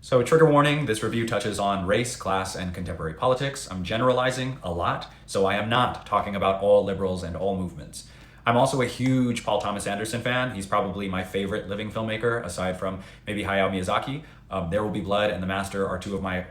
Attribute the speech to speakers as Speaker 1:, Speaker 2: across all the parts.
Speaker 1: So, trigger warning, this review touches on race, class, and contemporary politics. I'm generalizing a lot, so I am not talking about all liberals and all movements. I'm also a huge Paul Thomas Anderson fan. He's probably my favorite living filmmaker, aside from maybe Hayao Miyazaki. There Will Be Blood and The Master are two of my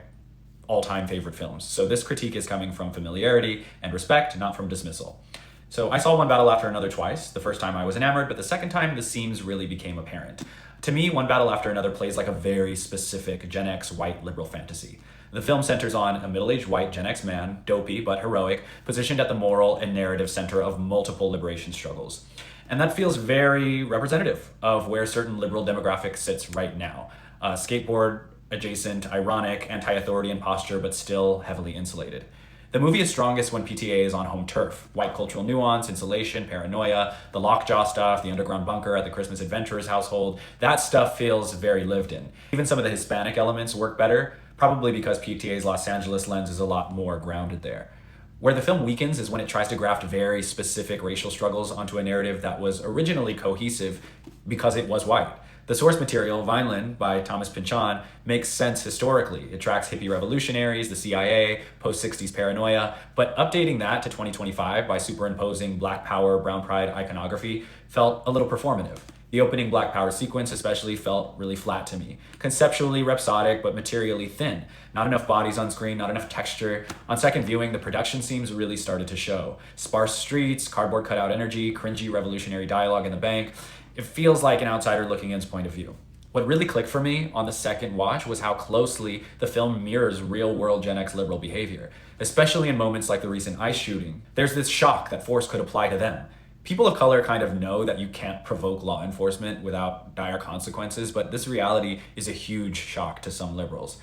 Speaker 1: all-time favorite films. So this critique is coming from familiarity and respect, not from dismissal. So I saw One Battle After Another twice. The first time I was enamored, but the second time the seams really became apparent. To me, One Battle After Another plays like a very specific Gen X white liberal fantasy. The film centers on a middle-aged white Gen X man, dopey but heroic, positioned at the moral and narrative center of multiple liberation struggles. And that feels very representative of where certain liberal demographic sits right now. Skateboard adjacent, ironic, anti-authority in posture, but still heavily insulated. The movie is strongest when PTA is on home turf. White cultural nuance, insulation, paranoia, the lockjaw stuff, the underground bunker at the Christmas Adventurers household, that stuff feels very lived in. Even some of the Hispanic elements work better, probably because PTA's Los Angeles lens is a lot more grounded there. Where the film weakens is when it tries to graft very specific racial struggles onto a narrative that was originally cohesive because it was white. The source material, Vineland, by Thomas Pynchon, makes sense historically. It tracks hippie revolutionaries, the CIA, post-60s paranoia, but updating that to 2025 by superimposing Black Power, Brown Pride iconography felt a little performative. The opening Black Power sequence especially felt really flat to me. Conceptually rhapsodic, but materially thin. Not enough bodies on screen, not enough texture. On second viewing, the production seams really started to show. Sparse streets, cardboard cutout energy, cringy revolutionary dialogue in the bank. It feels like an outsider looking in's point of view. What really clicked for me on the second watch was how closely the film mirrors real-world Gen X liberal behavior, especially in moments like the recent ICE shooting. There's this shock that force could apply to them. People of color kind of know that you can't provoke law enforcement without dire consequences, but this reality is a huge shock to some liberals.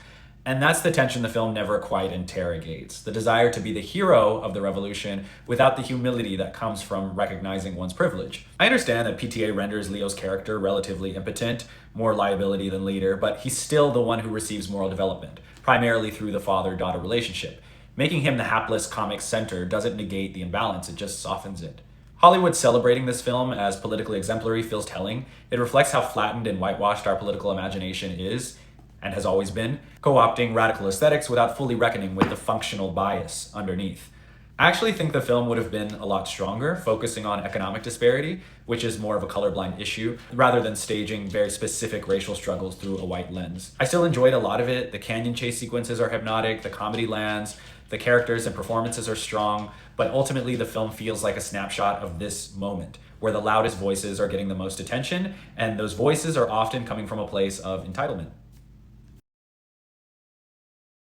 Speaker 1: And that's the tension the film never quite interrogates. The desire to be the hero of the revolution without the humility that comes from recognizing one's privilege. I understand that PTA renders Leo's character relatively impotent, more liability than leader, but he's still the one who receives moral development, primarily through the father-daughter relationship. Making him the hapless comic center doesn't negate the imbalance, it just softens it. Hollywood celebrating this film as politically exemplary feels telling. It reflects how flattened and whitewashed our political imagination is, and has always been, co-opting radical aesthetics without fully reckoning with the functional bias underneath. I actually think the film would have been a lot stronger, focusing on economic disparity, which is more of a colorblind issue, rather than staging very specific racial struggles through a white lens. I still enjoyed a lot of it. The canyon chase sequences are hypnotic, the comedy lands, the characters and performances are strong, but ultimately the film feels like a snapshot of this moment, where the loudest voices are getting the most attention, and those voices are often coming from a place of entitlement.